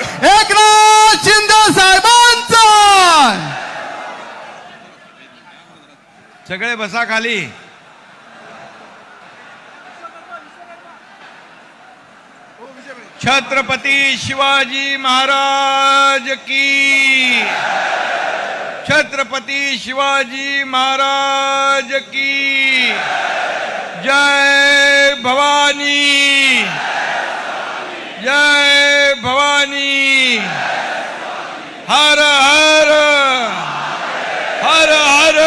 एकनाथ शिंदे साहेबांचा. सगळे बसा खाली. छत्रपती शिवाजी महाराज की. छत्रपती शिवाजी महाराज की जय भवानी. जय भवानी. हर हर हर हर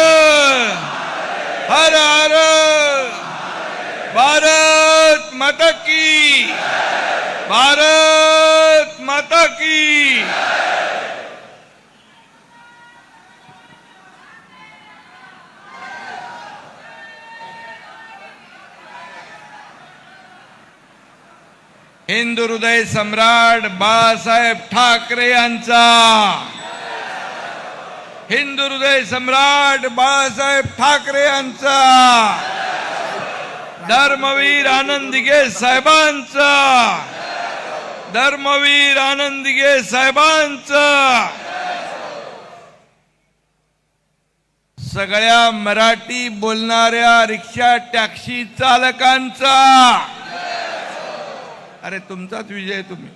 हर हर. भारत माता की. भारत माता की. हिंदू हृदय सम्राट बाळासाहेब ठाकरे यांचा. हिंदू हृदय सम्राट बाळासाहेब ठाकरे यांचा. धर्मवीर आनंदीगे साहेबांचा. धर्मवीर आनंदीगे साहेबांचा. सगळ्या मराठी बोलणाऱ्या रिक्षा टॅक्सी चालकांचा. अरे तुमचाच विजय तुम्ही.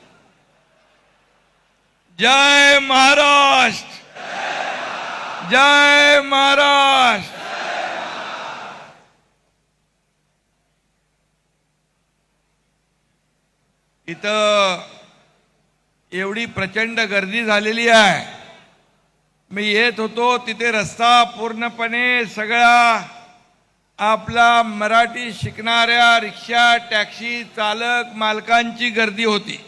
जय महाराष्ट्र. जय महाराष्ट्र. इथं एवढी प्रचंड गर्दी झालेली आहे. मी येत होतो तिथे रस्ता पूर्णपणे सगळा आपला मराठी शिकणाऱ्या रिक्षा टॅक्सी चालक मालकांची गर्दी होती.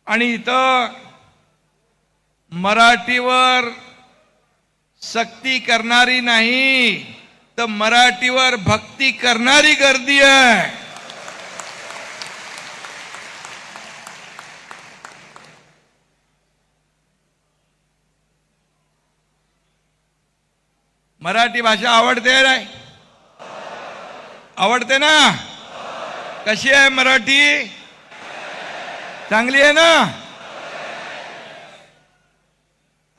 आणि इथं मराठीवर सक्ती करणारी नाही तर मराठीवर भक्ती करणारी गर्दी आहे. मराठी भाषा आवडते नाही? आवडते ना? कशी आहे मराठी? चांगली आहे ना?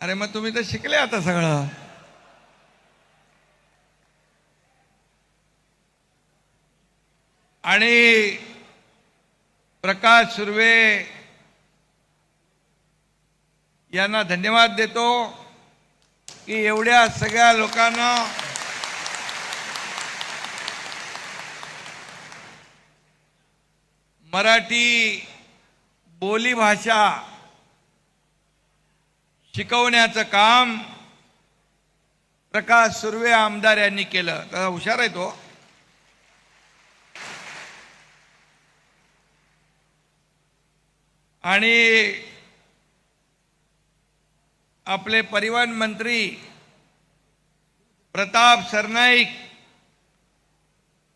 अरे मग तुम्ही तर शिकले आता सगळं. आणि प्रकाश सुर्वे यांना धन्यवाद देतो की एवढ्या सगळ्या लोकांना मराठी बोलीभाषा शिकवण्याचं काम प्रकाश सुर्वे आमदार यांनी केलं. तर हुशार आहे तो. आणि आपले परिवहन मंत्री प्रताप सरनाईक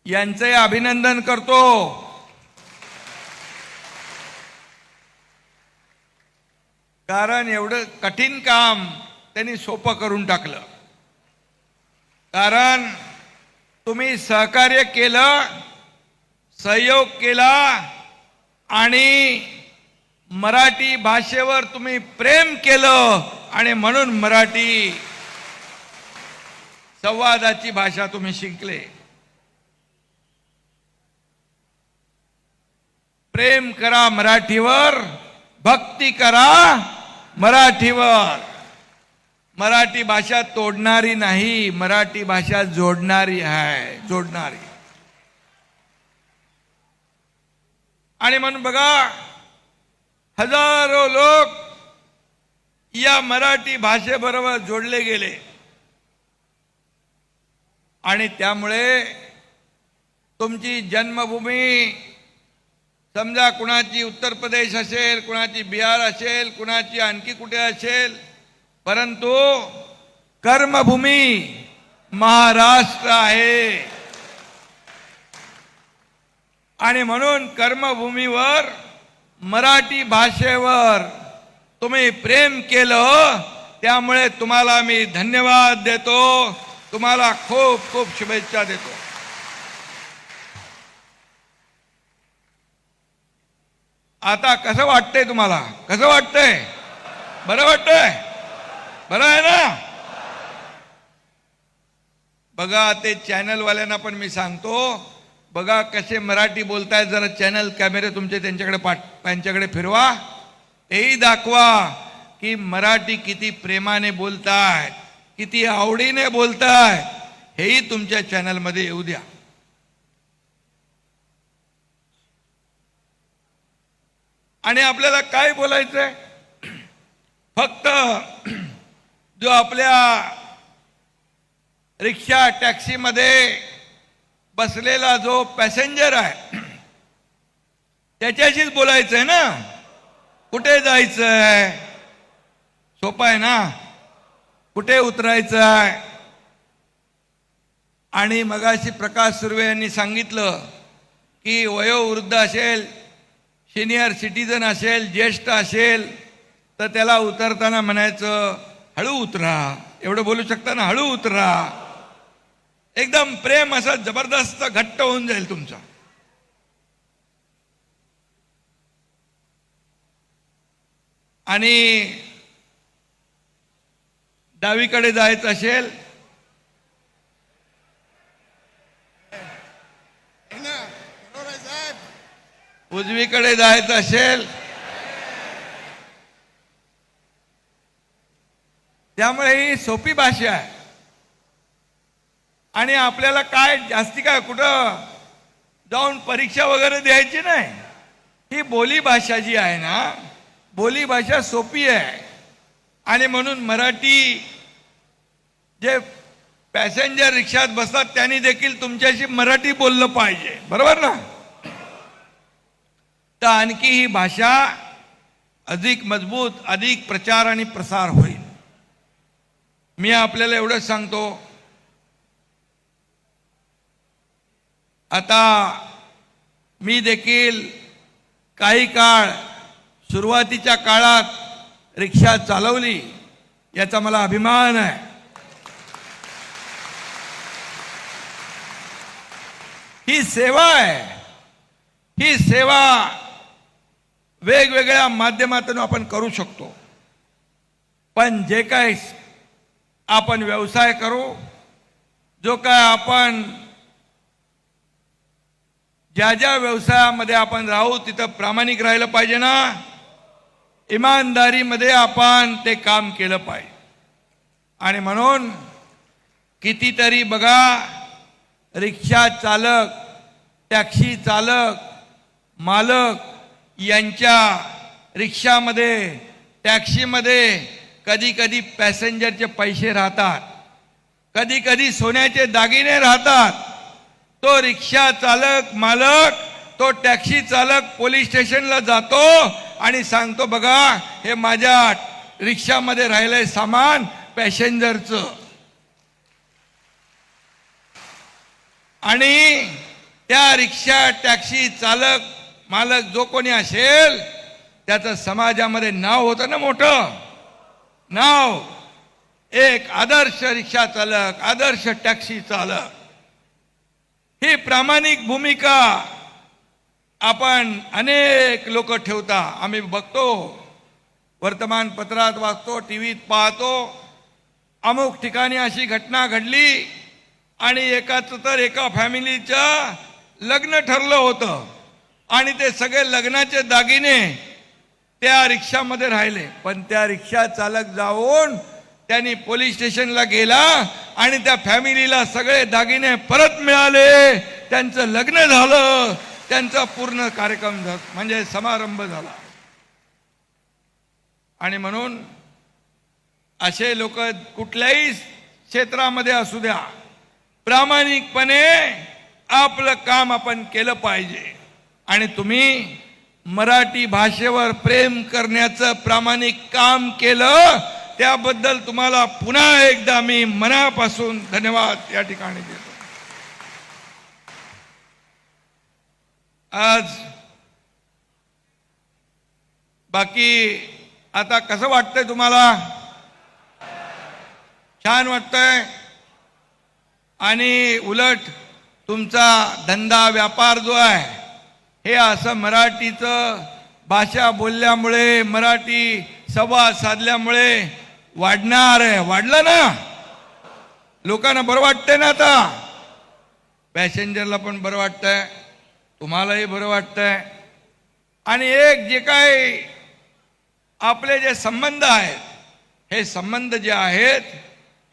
यांचे अभिनंदन करतो. कारण एवढं कठीण काम त्यांनी सोपं करून टाकलं. कारण तुम्ही सहकार्य केलं, सहयोग केला आणि मराठी भाषेवर तुम्ही प्रेम केलं आणि म्हणून मराठी संवादाची भाषा तुम्ही शिकले. प्रेम करा मराठीवर, भक्ती करा मराठीवर. मराठी भाषा तोडणारी नाही, मराठी भाषा जोडणारी आहे, जोडणारी. आणि म्हणून बघा हजारो लोक या मराठी भाषेबरोबर जोडले गेले. आणि त्यामुळे तुमची जन्मभूमी समजा कुणाची उत्तर प्रदेश असेल, कुणाची बिहार असेल, कुणाची आणखी कुठे असेल, परंतु कर्मभूमी महाराष्ट्र आहे. आणि म्हणून कर्मभूमीवर मराठी भाषेवर तुम्ही प्रेम केलं, त्यामुळे तुम्हाला मी धन्यवाद देतो. तुम्हाला खूप खूप शुभेच्छा देतो. आता कसं वाटतंय तुम्हाला? कसं वाटतंय? बरं वाटतंय? बरं आहे ना? बघा, ते चॅनलवाल्यांना पण मी सांगतो, बघा कसे मराठी बोलतायत. जरा चॅनल कॅमेरे तुमचे त्यांच्याकडे फिरवा, तेही दाखवा की मराठी किती प्रेमाने बोलतायत, किती आवडीने बोलतायत, हेही तुमच्या चॅनलमध्ये येऊ द्या. आणि आपल्याला काय बोलायचंय? फक्त जो आपल्या रिक्षा टॅक्सीमध्ये बसलेला जो पॅसेंजर आहे त्याच्याशीच बोलायचंय ना. कुठे जायचंय? सोपं आहे ना. कुठे उतरायचं आहे? आणि मगाशी प्रकाश सुर्वे यांनी सांगितलं की वयोवृद्ध असेल, सिनियर सिटीजन असेल, ज्येष्ठ असेल, तर त्याला उतरताना म्हणायचं हळू उतरा. एवढं बोलू शकता ना, हळू उतरा. एकदम प्रेम असं जबरदस्त घट्ट होऊन जाईल तुमचा. आणि डावीकडे जायचं असेल, उजवीकडे जायचं असेल, त्यामुळे ही सोपी भाषा आहे. आणि आपल्याला काय जास्ती काय कुठं जाऊन परीक्षा वगैरे द्यायची नाही. ही बोली भाषा जी आहे ना, बोली भाषा सोपी आहे. आणि म्हणून मराठी जे पॅसेंजर रिक्षात बसतात त्यांनी देखील तुमच्याशी मराठी बोललं पाहिजे, बरोबर ना? तर आणखी ही भाषा अधिक मजबूत, अधिक प्रचार आणि प्रसार होईल. मी आपल्याला एवढंच सांगतो, आता मी देखील काही काळ सुरुवातीच्या काळात रिक्षा चालवली, याचा मला अभिमान आहे. ही सेवा आहे. ही सेवा वेगवेगळ्या माध्यमातून आपण करू शकतो. पण जे काय आपण व्यवसाय करू, जो काय आपण ज्या ज्या व्यवसायामध्ये आपण राहू तिथं प्रामाणिक राहिलं पाहिजे ना. इमानदारीमध्ये आपण ते काम केलं पाहिजे. आणि म्हणून कितीतरी बघा, रिक्षा चालक, टॅक्सी चालक, मालक यांच्या रिक्षामध्ये, टॅक्सीमध्ये कधी कधी पॅसेंजरचे पैसे राहतात, कधी कधी सोन्याचे दागिने राहतात. तो रिक्षा चालक, मालक, तो टॅक्सी चालक पोलीस स्टेशनला जातो आणि सांगतो, बघा हे माझ्या रिक्षामध्ये राहिलंय सामान पॅसेंजरचं. आणि त्या रिक्षा, टॅक्सी चालक, मालक जो कोणी असेल त्याचं समाजामध्ये नाव होतं ना, मोठं नाव. एक आदर्श रिक्षा चालक, आदर्श टॅक्सी चालक. ही प्रामाणिक भूमिका आपण अनेक लोक ठेवता. आम्ही बघतो, वर्तमानपत्रात वाचतो, टीव्हीत पाहतो, अमुक ठिकाणी अशी घटना घडली आणि एका फॅमिलीचं लग्न ठरलं होतं आणि ते सगळे लग्नाचे दागिने त्या रिक्षामध्ये राहिले. पण त्या रिक्षा चालक जाऊन त्यांनी पोलीस स्टेशनला गेला आणि त्या फॅमिलीला सगळे दागिने परत मिळाले. त्यांचं लग्न झालं, त्यांचा पूर्ण कार्यक्रम म्हणजे समारंभ झाला. आणि म्हणून असे लोक कुठल्याही क्षेत्रामध्ये असू द्या, प्रामाणिकपणे आपलं काम आपण केलं पाहिजे. आणि तुम्ही मराठी भाषेवर प्रेम करण्याचं प्रामाणिक काम केलं, त्याबद्दल तुम्हाला पुन्हा एकदा मी मनापासून धन्यवाद या ठिकाणी देतो. आज बाकी आता कसं वाटतंय तुम्हाला? छान वाटतंय? आणि उलट तुमचा धंदा व्यापार जो आहे हे असं मराठीचं भाषा बोलल्यामुळे, मराठी संवाद साधल्यामुळे वाढणार आहे. वाढलं ना, लोकांना बरं वाटतंय ना, आता पॅसेंजरला पण बरं वाटतंय, तुम्हालाही बरं वाटतंय. आणि एक जे काय आपले जे संबंध आहेत, हे संबंध जे आहेत,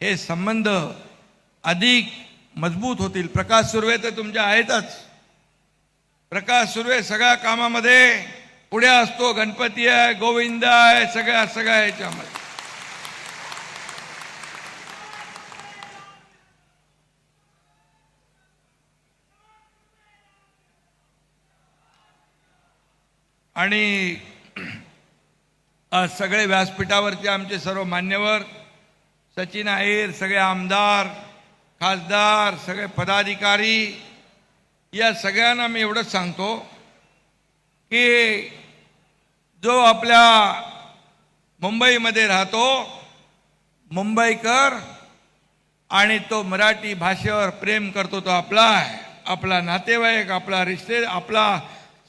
हे संबंध अधिक मजबूत होतील. प्रकाश सुर्वे तर तुमच्या आहेतच. प्रकाश सुर्वे सगळ्या कामामध्ये पुढे असतो. गणपती आहे, गोविंद आहे, सगळ्या याच्यामध्ये. आणि आज सगळे व्यासपीठावरचे आमचे सर्व मान्यवर, सचिन अहिर, सगळे आमदार, खासदार, सगळे पदाधिकारी, या सगळ्यांना मी एवढंच सांगतो की जो आपल्या मुंबईमध्ये राहतो, मुंबईकर, आणि तो मराठी भाषेवर प्रेम करतो, तो आपला आहे, आपला नातेवाईक, आपला रिश्ते, आपला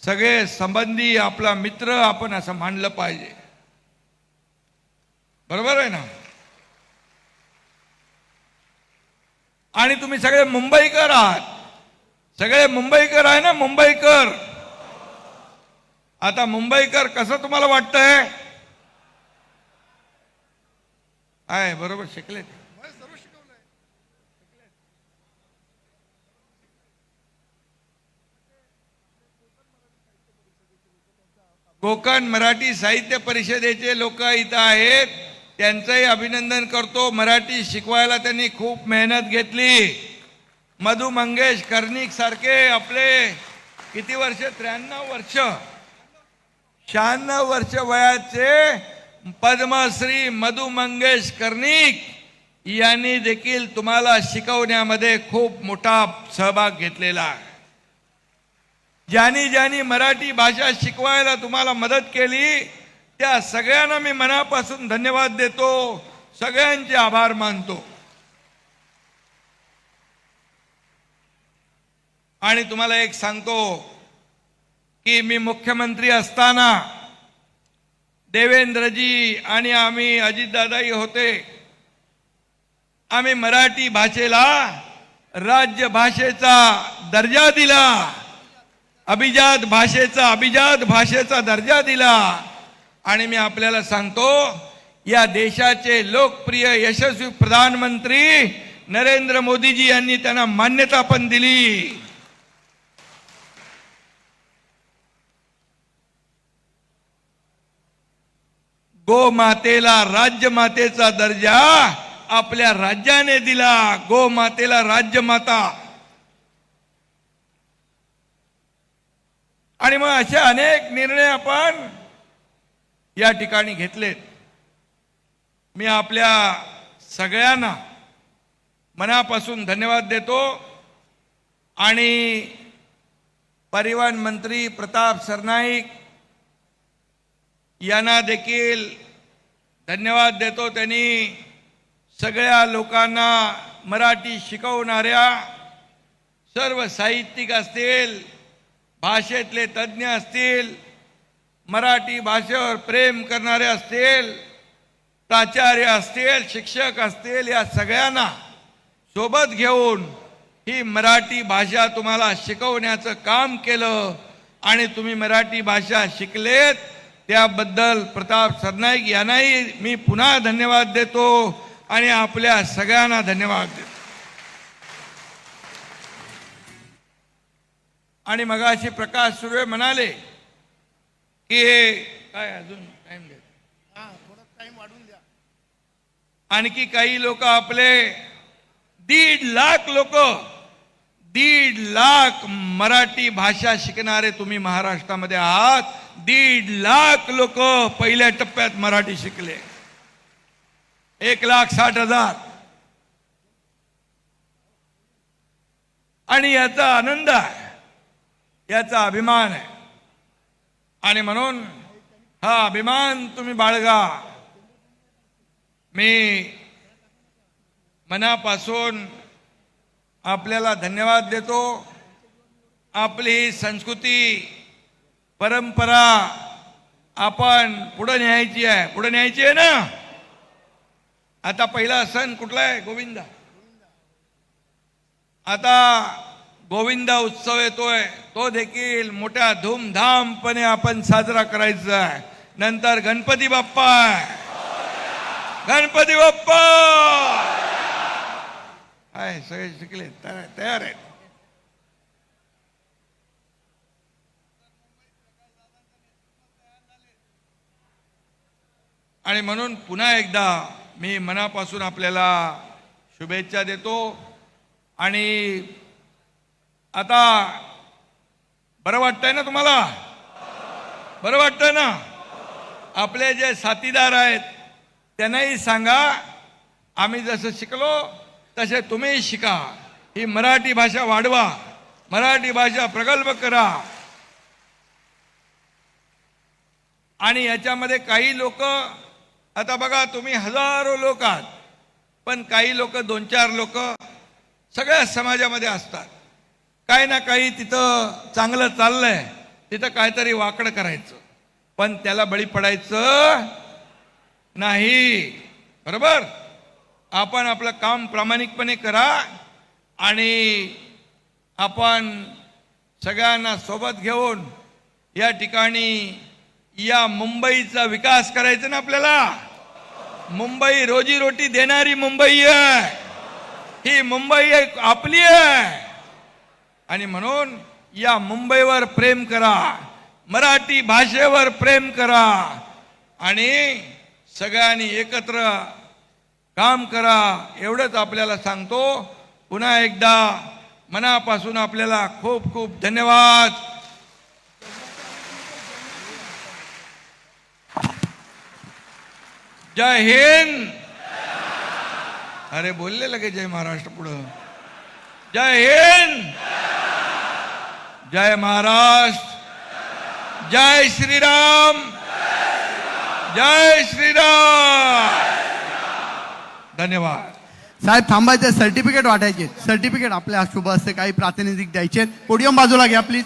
सगळे संबंधी, आपला मित्र, आपण असं मानलं पाहिजे. बरोबर आहे ना? आणि तुम्ही सगळे मुंबईकर आहात, सगळे मुंबईकर आहे ना, मुंबईकर. आता मुंबईकर कसं तुम्हाला वाटतंय? आहे बरोबर, शिकले. कोकण मराठी साहित्य परिषदेचे लोक इथं आहेत, त्यांचंही अभिनंदन करतो. मराठी शिकवायला त्यांनी खूप मेहनत घेतली. मधु मंगेश कर्णिक सारखे आपले किती वर्ष, 93 वर्ष, 96 वर्ष वयाचे पद्मश्री मधु मंगेश कर्णिक यांनी देखील तुम्हाला शिकवण्यामध्ये खूप मोठा सहभाग घेतलेला आहे. ज्यांनी मराठी भाषा शिकवायला तुम्हाला मदत केली, त्या सगळ्यांना मी मनापासून धन्यवाद देतो, सगळ्यांचे आभार मानतो. आणि तुम्हाला एक सांगतो की मी मुख्यमंत्री असताना देवेंद्रजी आणि आम्ही, अजितदादाही होते, आम्ही मराठी भाषेला राज्य भाषेचा दर्जा दिला, अभिजात भाषेचा दर्जा दिला. आणि मी आपल्याला सांगतो, या देशाचे लोकप्रिय यशस्वी प्रधानमंत्री नरेंद्र मोदीजी यांनी त्यांना मान्यता पण दिली. गोमातेला राज्यमातेचा दर्जा आपल्या राज्याने दिला. गोमातेला राज्यमाता. आणि मग असे अनेक निर्णय आपण या ठिकाणी घेतलेत. मी आपल्या सगळ्यांना मनापासून धन्यवाद देतो. आणि परिवहन मंत्री प्रताप सरनाईक यांना देखील धन्यवाद देतो. त्यांनी सगळ्या लोकांना, मराठी शिकवणाऱ्या सर्व साहित्यिक असतील, भाषेतले तज्ज्ञ असतील, मराठी भाषेवर प्रेम करणारे असतील, प्राचार्य असतील, शिक्षक असतील, या सगळ्यांना सोबत घेऊन ही मराठी भाषा तुम्हाला शिकवण्याचं काम केलं. आणि तुम्ही मराठी भाषा शिकलेत, त्याबद्दल प्रताप सरनाईक यांनाही मी पुन्हा धन्यवाद देतो आणि आपल्या सगळ्यांना धन्यवाद देतो. आणि मगाशी प्रकाश सुर्वे म्हणाले की हे काय, अजून टाइम द्या, थोडा टाइम वाढवून द्या. आणखी काही लोक आपले 1.5 लाख लोक, 1.5 लाख मराठी भाषा शिकणारे तुम्ही महाराष्ट्रामध्ये आहात. 1.5 लाख लोक पहिल्या टप्प्यात मराठी शिकले. 1,60,000. आणि याचा आनंद आहे, याचा अभिमान आहे. आणि म्हणून हा अभिमान तुम्ही बाळगा. मी मनापासून आपल्याला धन्यवाद देतो. आपली ही संस्कृती, परंपरा आपण पुढे न्यायची आहे, पुढे न्यायची आहे ना. आता पहिला सण कुठला आहे? गोविंदा. आता गोविंदा उत्सव येतोय, तो देखील मोठ्या धूमधामपणे आपण साजरा करायचा आहे. नंतर गणपती बाप्पा आहे, गणपती बाप्पा आहे. सगळे शिकले, तयार आहेत. आणि म्हणून पुन्हा एकदा मी मनापासून आपल्याला शुभेच्छा देतो. आणि आता बरं वाटतंय ना तुम्हाला? बरं वाटतंय ना? आपले जे साथीदार आहेत त्यांनाही सांगा, आम्ही जसं शिकलो तसे तुम्ही शिका. ही मराठी भाषा वाढवा, मराठी भाषा प्रगल्भ करा. आणि याच्यामध्ये काही लोक, आता बघा तुम्ही हजारो लोक आहात, पण काही लोक, 2-4 लोक सगळ्या समाजामध्ये असतात. काही ना काही तिथं चांगलं चाललंय, तिथं काहीतरी वाकडं करायचं, पण त्याला बळी पडायचं नाही. बरोबर? आपण आपलं काम प्रामाणिकपणे करा आणि आपण सगळ्यांना सोबत घेऊन या ठिकाणी या मुंबईचा विकास करायचा ना आपल्याला. मुंबई रोजीरोटी देणारी मुंबई आहे, ही मुंबई आपली आहे. आणि म्हणून या मुंबईवर प्रेम करा, मराठी भाषेवर प्रेम करा आणि सगळ्यांनी एकत्र काम करा. एवढंच आपल्याला सांगतो. पुन्हा एकदा मनापासून आपल्याला खूप खूप धन्यवाद. जय हिंद. अरे बोलले लगे जय महाराष्ट्र पुढं. जय हिंद, जय महाराष्ट्र, जय श्रीराम, जय श्रीराम. धन्यवाद. साहेब थांबायचे, सर्टिफिकेट वाटायचे. सर्टिफिकेट आपल्या शुभ असते, काही प्रातिनिधिक द्यायचे. पोडियम बाजूला घ्या प्लीज.